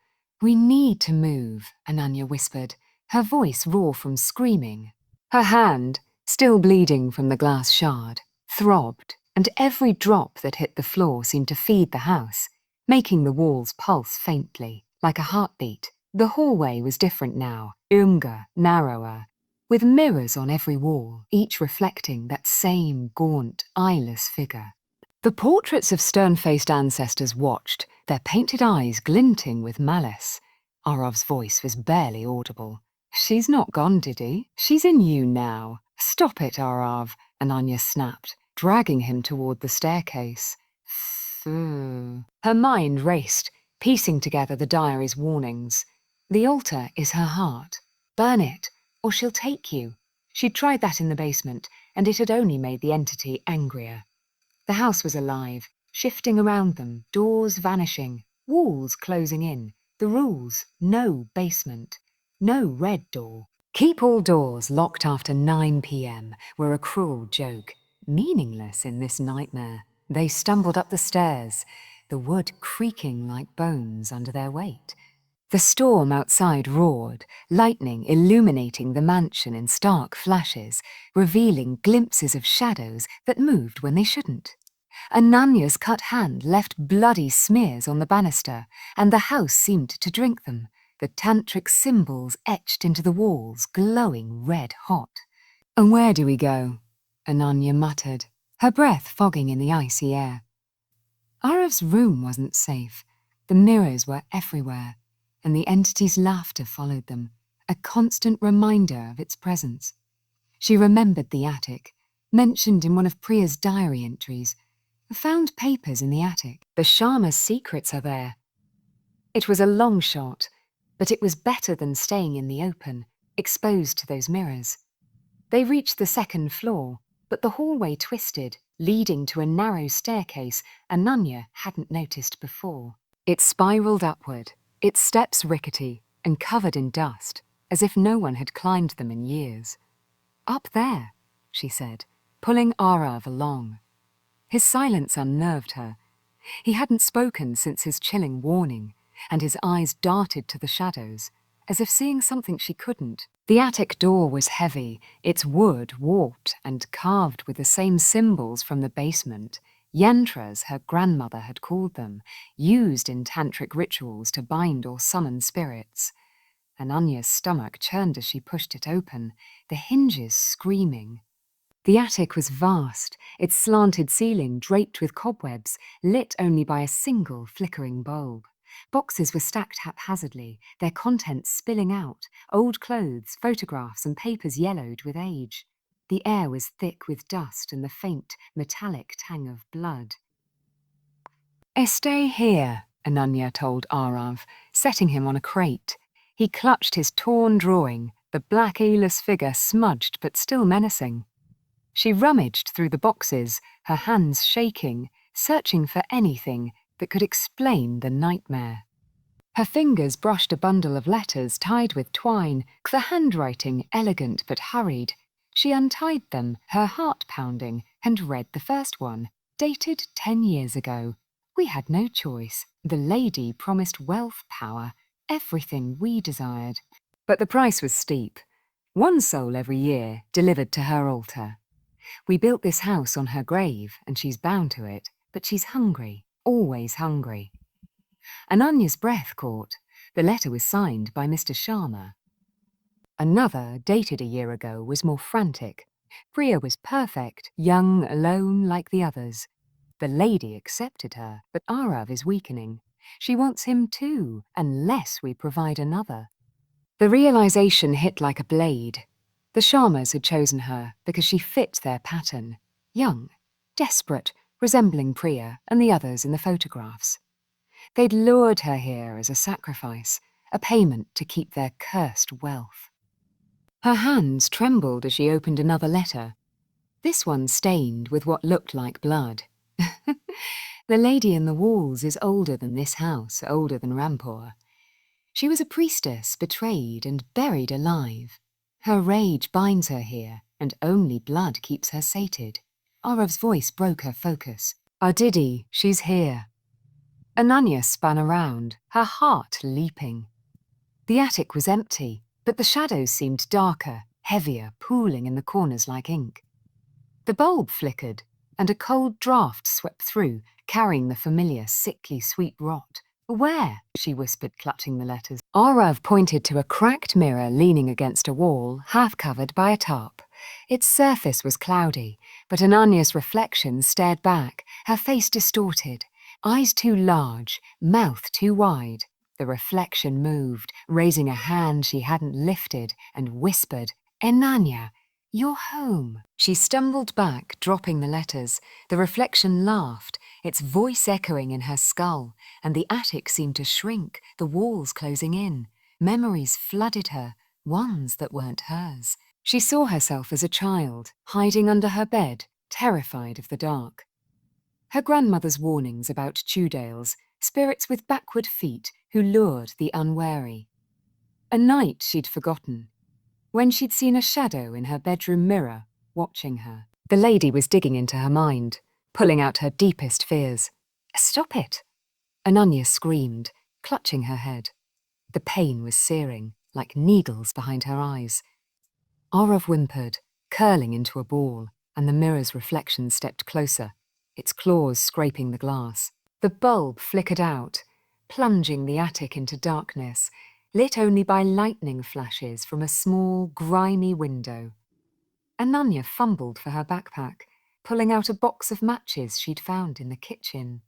"We need to move," Ananya whispered, her voice raw from screaming. Her hand, still bleeding from the glass shard, throbbed, and every drop that hit the floor seemed to feed the house, making the walls pulse faintly, like a heartbeat. The hallway was different now, younger, narrower, with mirrors on every wall, each reflecting that same gaunt, eyeless figure. The portraits of stern-faced ancestors watched, their painted eyes glinting with malice. Arav's voice was barely audible. She's not gone, Diddy. She's in you now. Stop it, Arav, Ananya snapped, dragging him toward the staircase. Her mind raced, piecing together the diary's warnings. The altar is her heart. Burn it, or she'll take you. She'd tried that in the basement, and it had only made the entity angrier. The house was alive, shifting around them, doors vanishing, walls closing in. The rules: no basement, no red door. Keep all doors locked after 9 p.m. were a cruel joke, meaningless in this nightmare. They stumbled up the stairs, the wood creaking like bones under their weight. The storm outside roared, lightning illuminating the mansion in stark flashes, revealing glimpses of shadows that moved when they shouldn't. Ananya's cut hand left bloody smears on the banister, and the house seemed to drink them, the tantric symbols etched into the walls glowing red-hot. "And where do we go?" Ananya muttered, her breath fogging in the icy air. Arav's room wasn't safe. The mirrors were everywhere, and the entity's laughter followed them, a constant reminder of its presence. She remembered the attic, mentioned in one of Priya's diary entries. Found papers in the attic. The Sharma's secrets are there. It was a long shot, but it was better than staying in the open, exposed to those mirrors. They reached the second floor, but the hallway twisted, leading to a narrow staircase Ananya hadn't noticed before. It spiraled upward, its steps rickety and covered in dust, as if no one had climbed them in years. "Up there," she said, pulling Arav along. His silence unnerved her. He hadn't spoken since his chilling warning, and his eyes darted to the shadows, as if seeing something she couldn't. The attic door was heavy, its wood warped and carved with the same symbols from the basement, yantras her grandmother had called them, used in tantric rituals to bind or summon spirits. Ananya's stomach churned as she pushed it open, the hinges screaming. The attic was vast, its slanted ceiling draped with cobwebs, lit only by a single flickering bulb. Boxes were stacked haphazardly, their contents spilling out, old clothes, photographs, and papers yellowed with age. The air was thick with dust and the faint, metallic tang of blood. "Stay here," Ananya told Arav, setting him on a crate. He clutched his torn drawing, the black eyeless figure smudged but still menacing. She rummaged through the boxes, her hands shaking, searching for anything that could explain the nightmare. Her fingers brushed a bundle of letters tied with twine, the handwriting elegant but hurried. She untied them, her heart pounding, and read the first one, dated 10 years ago. "We had no choice. The lady promised wealth, power, everything we desired. But the price was steep. 1 soul every year, delivered to her altar. We built this house on her grave, and she's bound to it, but she's hungry, always hungry." Ananya's breath caught. The letter was signed by Mr. Sharma. Another, dated a year ago, was more frantic. Priya was perfect, young, alone, like the others. The lady accepted her, but Arav is weakening. She wants him too, unless we provide another. The realization hit like a blade. The Sharmas had chosen her because she fit their pattern. Young, desperate, resembling Priya and the others in the photographs. They'd lured her here as a sacrifice, a payment to keep their cursed wealth. Her hands trembled as she opened another letter, this one stained with what looked like blood. The lady in the walls is older than this house, older than Rampur. She was a priestess, betrayed and buried alive. Her rage binds her here, and only blood keeps her sated. Arav's voice broke her focus. "Aditi, she's here." Ananya spun around, her heart leaping. The attic was empty, but the shadows seemed darker, heavier, pooling in the corners like ink. The bulb flickered, and a cold draught swept through, carrying the familiar, sickly sweet rot. "Where?" she whispered, clutching the letters. Arav pointed to a cracked mirror leaning against a wall, half covered by a tarp. Its surface was cloudy, but Ananya's reflection stared back, her face distorted, eyes too large, mouth too wide. The reflection moved, raising a hand she hadn't lifted, and whispered, "Ananya, you're home." She stumbled back, dropping the letters. The reflection laughed, its voice echoing in her skull, and the attic seemed to shrink, the walls closing in. Memories flooded her, ones that weren't hers. She saw herself as a child, hiding under her bed, terrified of the dark. Her grandmother's warnings about Tudales, spirits with backward feet who lured the unwary. A night she'd forgotten, when she'd seen a shadow in her bedroom mirror, watching her. The lady was digging into her mind, pulling out her deepest fears. "Stop it!" Ananya screamed, clutching her head. The pain was searing, like needles behind her eyes. Arav whimpered, curling into a ball, and the mirror's reflection stepped closer, its claws scraping the glass. The bulb flickered out, plunging the attic into darkness, lit only by lightning flashes from a small, grimy window. Ananya fumbled for her backpack, pulling out a box of matches she'd found in the kitchen.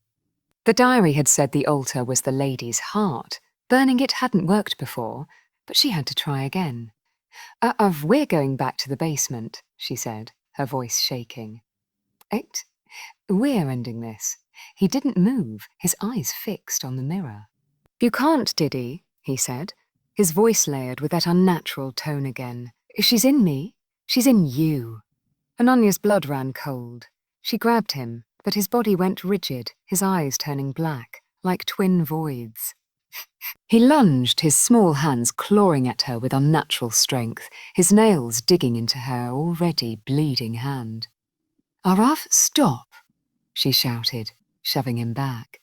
The diary had said the altar was the lady's heart. Burning it hadn't worked before, but she had to try again. We're going back to the basement," she said, her voice shaking. We're ending this." He didn't move, his eyes fixed on the mirror. "You can't, Diddy," he said, his voice layered with that unnatural tone again. "She's in me. She's in you." Ananya's blood ran cold. She grabbed him, but his body went rigid, his eyes turning black, like twin voids. He lunged, his small hands clawing at her with unnatural strength, his nails digging into her already bleeding hand. "Arav, stop!" she shouted, shoving him back.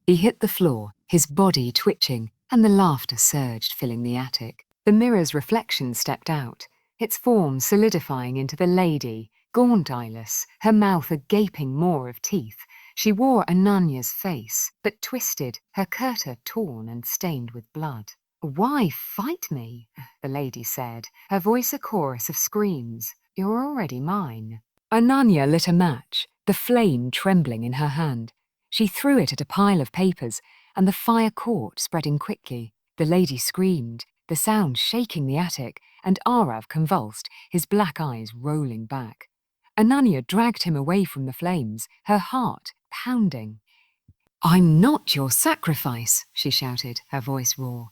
He hit the floor, his body twitching, and the laughter surged, filling the attic. The mirror's reflection stepped out, its form solidifying into the lady, gaunt eyeless, her mouth a gaping maw of teeth. She wore Ananya's face, but twisted, her kirta torn and stained with blood. "Why fight me?" the lady said, her voice a chorus of screams. "You're already mine." Ananya lit a match, the flame trembling in her hand. She threw it at a pile of papers, and the fire caught, spreading quickly. The lady screamed, the sound shaking the attic, and Arav convulsed, his black eyes rolling back. Ananya dragged him away from the flames, her heart pounding. "I'm not your sacrifice," she shouted, her voice raw.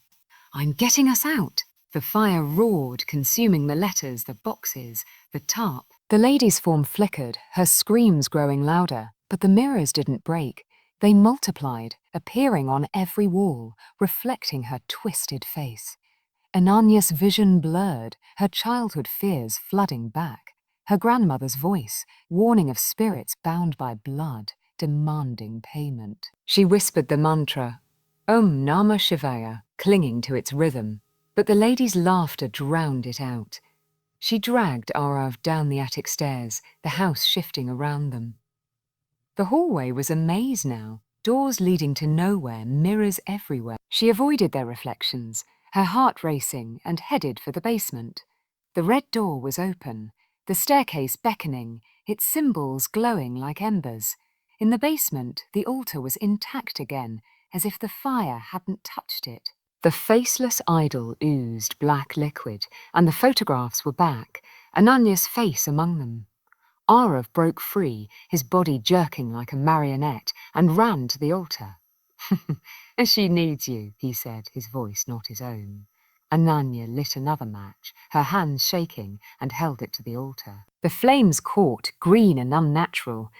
"I'm getting us out." The fire roared, consuming the letters, the boxes, the tarp. The lady's form flickered, her screams growing louder, but the mirrors didn't break. They multiplied, appearing on every wall, reflecting her twisted face. Ananya's vision blurred, her childhood fears flooding back. Her grandmother's voice, warning of spirits bound by blood, demanding payment. She whispered the mantra, Om Namah Shivaya, clinging to its rhythm, but the lady's laughter drowned it out. She dragged Arav down the attic stairs, the house shifting around them. The hallway was a maze now, doors leading to nowhere, mirrors everywhere. She avoided their reflections, her heart racing, and headed for the basement. The red door was open, the staircase beckoning, its symbols glowing like embers. In the basement, the altar was intact again, as if the fire hadn't touched it. The faceless idol oozed black liquid, and the photographs were back, Ananya's face among them. Arav broke free, his body jerking like a marionette, and ran to the altar. "She needs you," he said, his voice not his own. Ananya lit another match, her hands shaking, and held it to the altar. The flames caught, green and unnatural,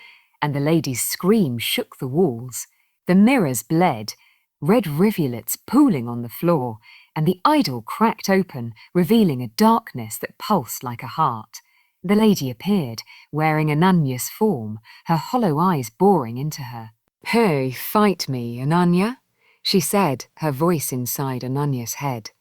and the lady's scream shook the walls. The mirrors bled, red rivulets pooling on the floor, and the idol cracked open, revealing a darkness that pulsed like a heart. The lady appeared, wearing Ananya's form, her hollow eyes boring into her. "Hey, fight me, Ananya," she said, her voice inside Ananya's head.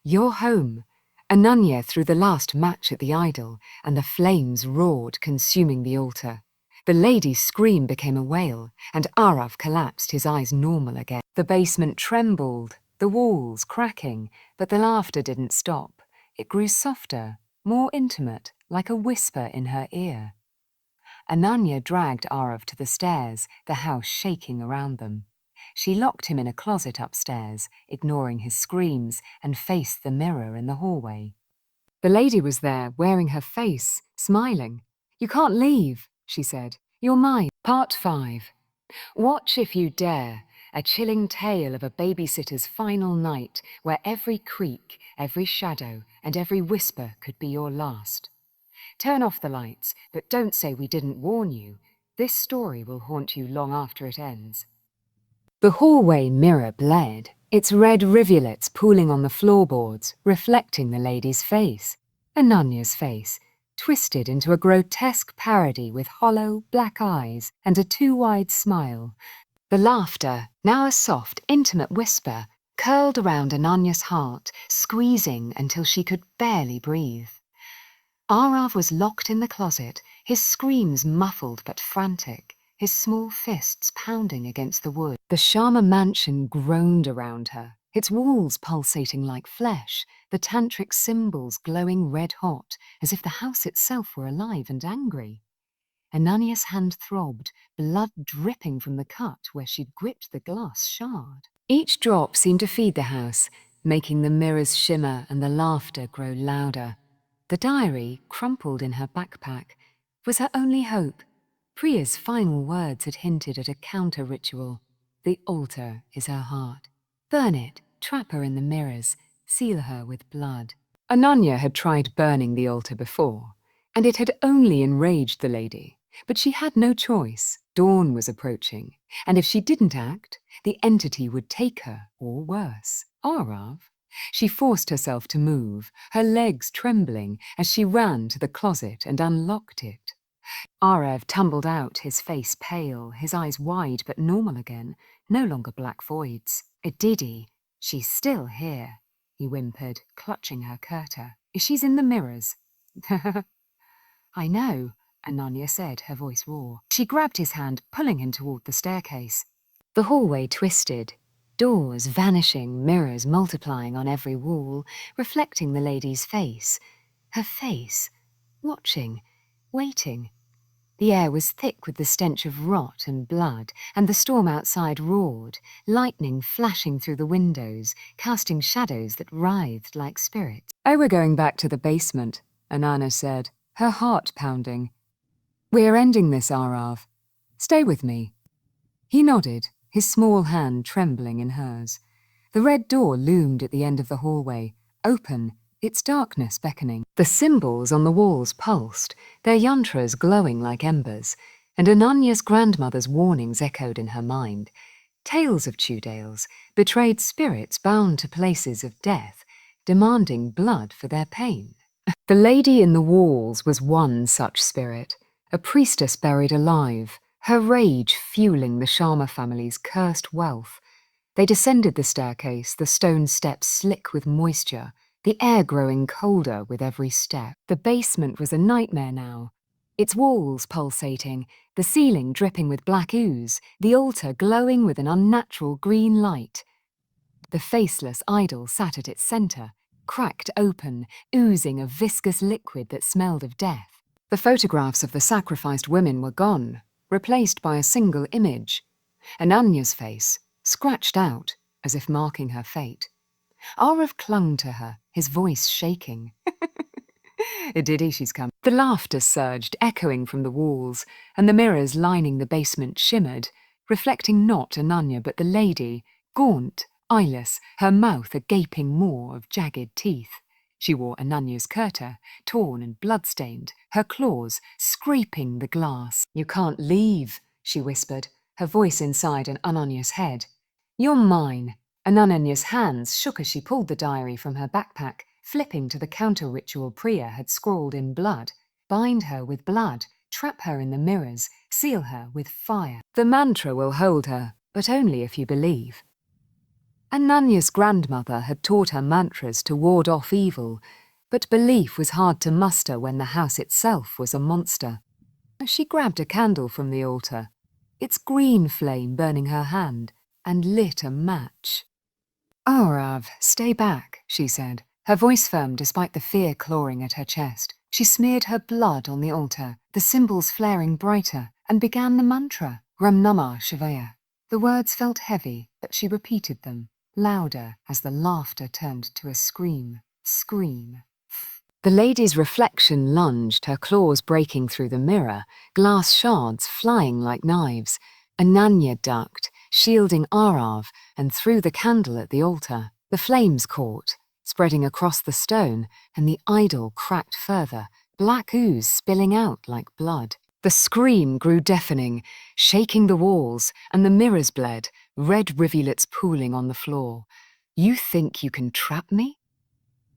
"You're home." Ananya threw the last match at the idol, and the flames roared, consuming the altar. The lady's scream became a wail, and Arav collapsed, his eyes normal again. The basement trembled, the walls cracking, but the laughter didn't stop. It grew softer, more intimate, like a whisper in her ear. Ananya dragged Arav to the stairs, the house shaking around them. She locked him in a closet upstairs, ignoring his screams, and faced the mirror in the hallway. The lady was there, wearing her face, smiling. "You can't leave," she said. "You're mine." Part 5. Watch if you dare, a chilling tale of a babysitter's final night where every creak, every shadow, and every whisper could be your last. Turn off the lights, but don't say we didn't warn you. This story will haunt you long after it ends. The hallway mirror bled, its red rivulets pooling on the floorboards, reflecting the lady's face. Ananya's face, twisted into a grotesque parody with hollow, black eyes and a too-wide smile. The laughter, now a soft, intimate whisper, curled around Ananya's heart, squeezing until she could barely breathe. Arav was locked in the closet, his screams muffled but frantic, his small fists pounding against the wood. The Sharma Mansion groaned around her, its walls pulsating like flesh, the tantric symbols glowing red-hot, as if the house itself were alive and angry. Ananya's hand throbbed, blood dripping from the cut where she'd gripped the glass shard. Each drop seemed to feed the house, making the mirrors shimmer and the laughter grow louder. The diary, crumpled in her backpack, was her only hope. Priya's final words had hinted at a counter-ritual. The altar is her heart. Burn it, trap her in the mirrors, seal her with blood. Ananya had tried burning the altar before, and it had only enraged the lady. But she had no choice. Dawn was approaching, and if she didn't act, the entity would take her, or worse, Arav. She forced herself to move, her legs trembling as she ran to the closet and unlocked it. Arav tumbled out, his face pale, his eyes wide but normal again, no longer black voids. Didi, she's still here, he whimpered, clutching her curter. She's in the mirrors. I know, Ananya said, her voice raw. She grabbed his hand, pulling him toward the staircase. The hallway twisted. Doors vanishing, mirrors multiplying on every wall, reflecting the lady's face. Her face, watching, waiting. The air was thick with the stench of rot and blood, and the storm outside roared, lightning flashing through the windows, casting shadows that writhed like spirits. "Oh, we're going back to the basement," Ananya said, her heart pounding. "We're ending this, Arav. Stay with me." He nodded, his small hand trembling in hers. The red door loomed at the end of the hallway, open, its darkness beckoning. The symbols on the walls pulsed, their yantras glowing like embers, and Ananya's grandmother's warnings echoed in her mind. Tales of Tudales, betrayed spirits bound to places of death, demanding blood for their pain. The lady in the walls was one such spirit, a priestess buried alive, her rage fueling the Sharma family's cursed wealth. They descended the staircase, the stone steps slick with moisture, the air growing colder with every step. The basement was a nightmare now, its walls pulsating, the ceiling dripping with black ooze, the altar glowing with an unnatural green light. The faceless idol sat at its center, cracked open, oozing a viscous liquid that smelled of death. The photographs of the sacrificed women were gone, replaced by a single image. Ananya's face, scratched out, as if marking her fate. Arav clung to her, his voice shaking. Didi, she's come. The laughter surged, echoing from the walls, and the mirrors lining the basement shimmered, reflecting not Ananya but the lady, gaunt, eyeless, her mouth a gaping maw of jagged teeth. She wore Ananya's kurta, torn and blood-stained, her claws scraping the glass. "You can't leave," she whispered, her voice inside Ananya's head. "You're mine." Ananya's hands shook as she pulled the diary from her backpack, flipping to the counter-ritual Priya had scrawled in blood. Bind her with blood, trap her in the mirrors, seal her with fire. The mantra will hold her, but only if you believe. Ananya's grandmother had taught her mantras to ward off evil, but belief was hard to muster when the house itself was a monster. She grabbed a candle from the altar, its green flame burning her hand, and lit a match. "Arav, stay back," she said, her voice firm despite the fear clawing at her chest. She smeared her blood on the altar, the symbols flaring brighter, and began the mantra, Ram Namah Shivaya. The words felt heavy, but she repeated them, louder as the laughter turned to a scream. Scream. The lady's reflection lunged, her claws breaking through the mirror, glass shards flying like knives. Ananya ducked, shielding Arav, and threw the candle at the altar. The flames caught, spreading across the stone, and the idol cracked further, black ooze spilling out like blood. The scream grew deafening, shaking the walls, and the mirrors bled, red rivulets pooling on the floor. "You think you can trap me?"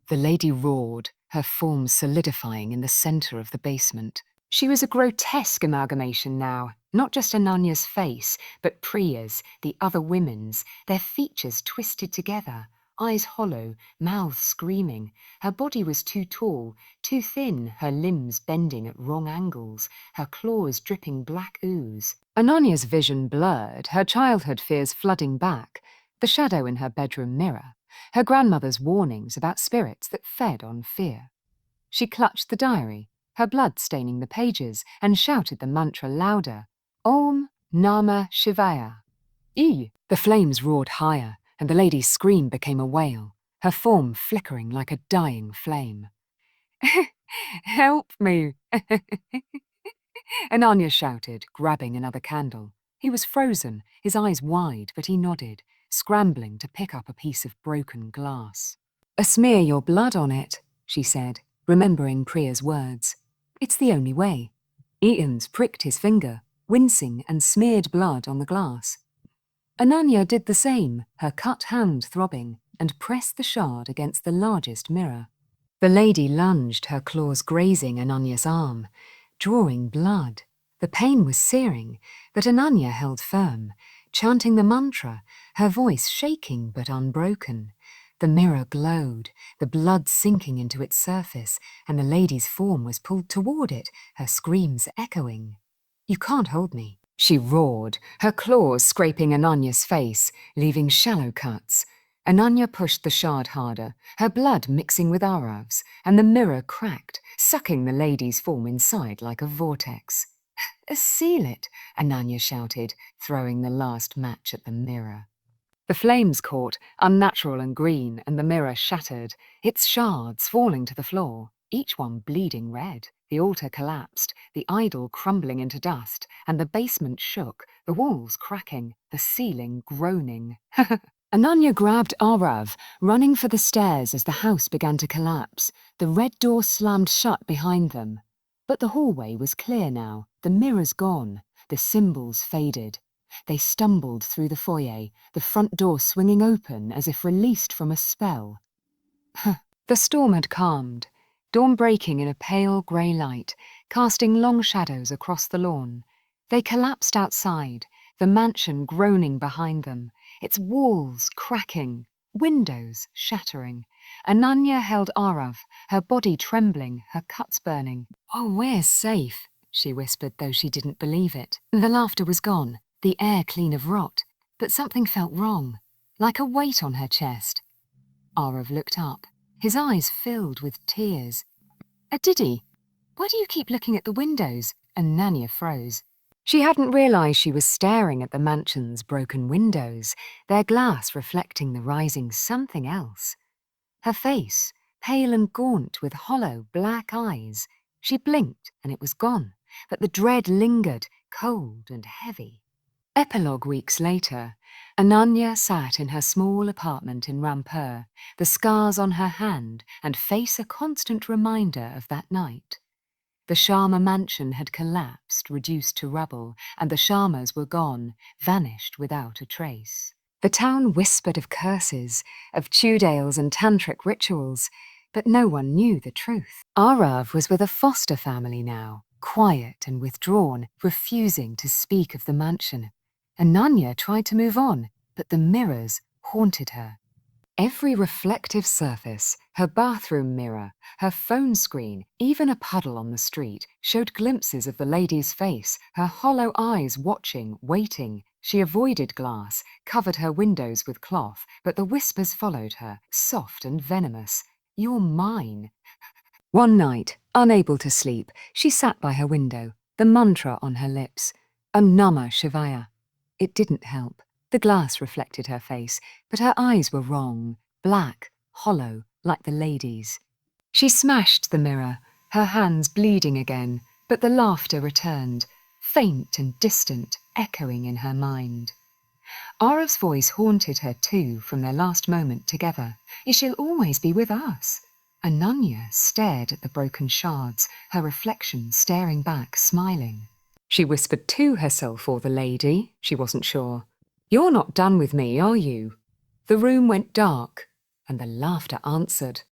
The lady roared, her form solidifying in the center of the basement. She was a grotesque amalgamation now, not just Ananya's face, but Priya's, the other women's, their features twisted together, eyes hollow, mouths screaming. Her body was too tall, too thin, her limbs bending at wrong angles, her claws dripping black ooze. Ananya's vision blurred, her childhood fears flooding back, the shadow in her bedroom mirror, her grandmother's warnings about spirits that fed on fear. She clutched the diary, her blood staining the pages, and shouted the mantra louder. Om Namah Shivaya. The flames roared higher, and the lady's scream became a wail, her form flickering like a dying flame. "Help me!" Ananya shouted, grabbing another candle. He was frozen, his eyes wide, but he nodded, scrambling to pick up a piece of broken glass. "Smear your blood on it," she said, remembering Priya's words. "It's the only way." Eaton's pricked his finger, wincing, and smeared blood on the glass. Ananya did the same, her cut hand throbbing, and pressed the shard against the largest mirror. The lady lunged, her claws grazing Ananya's arm, drawing blood. The pain was searing, but Ananya held firm, chanting the mantra, her voice shaking but unbroken. The mirror glowed, the blood sinking into its surface, and the lady's form was pulled toward it, her screams echoing. "You can't hold me," she roared, her claws scraping Ananya's face, leaving shallow cuts. Ananya pushed the shard harder, her blood mixing with Arav's, and the mirror cracked, sucking the lady's form inside like a vortex. "Seal it," Ananya shouted, throwing the last match at the mirror. The flames caught, unnatural and green, and the mirror shattered, its shards falling to the floor, each one bleeding red. The altar collapsed, the idol crumbling into dust, and the basement shook, the walls cracking, the ceiling groaning. Ananya grabbed Arav, running for the stairs as the house began to collapse. The red door slammed shut behind them. But the hallway was clear now, the mirrors gone, the symbols faded. They stumbled through the foyer, the front door swinging open as if released from a spell. The storm had calmed, dawn breaking in a pale grey light, casting long shadows across the lawn. They collapsed outside, the mansion groaning behind them, its walls cracking, windows shattering. Ananya held Arav, her body trembling, her cuts burning. "Oh, we're safe," she whispered, though she didn't believe it. The laughter was gone, the air clean of rot, but something felt wrong, like a weight on her chest. Arav looked up, his eyes filled with tears. "Diddy, why do you keep looking at the windows?" Ananya froze. She hadn't realized she was staring at the mansion's broken windows, their glass reflecting the rising something else. Her face, pale and gaunt with hollow black eyes. She blinked and it was gone, but the dread lingered, cold and heavy. Epilogue weeks later, Ananya sat in her small apartment in Rampur, the scars on her hand and face a constant reminder of that night. The Sharma Mansion had collapsed, reduced to rubble, and the Sharmas were gone, vanished without a trace. The town whispered of curses, of Tudales and tantric rituals, but no one knew the truth. Arav was with a foster family now, quiet and withdrawn, refusing to speak of the mansion. Ananya tried to move on, but the mirrors haunted her. Every reflective surface, her bathroom mirror, her phone screen, even a puddle on the street, showed glimpses of the lady's face, her hollow eyes watching, waiting. She avoided glass, covered her windows with cloth, but the whispers followed her, soft and venomous. "You're mine." One night, unable to sleep, she sat by her window, the mantra on her lips. Om Namah Shivaya. It didn't help. The glass reflected her face, but her eyes were wrong, black, hollow, like the lady's. She smashed the mirror, her hands bleeding again, but the laughter returned, faint and distant, echoing in her mind. Arav's voice haunted her too from their last moment together. She'll always be with us. Ananya stared at the broken shards, her reflection staring back, smiling. She whispered to herself or the lady, she wasn't sure. "You're not done with me, are you?" The room went dark, and the laughter answered.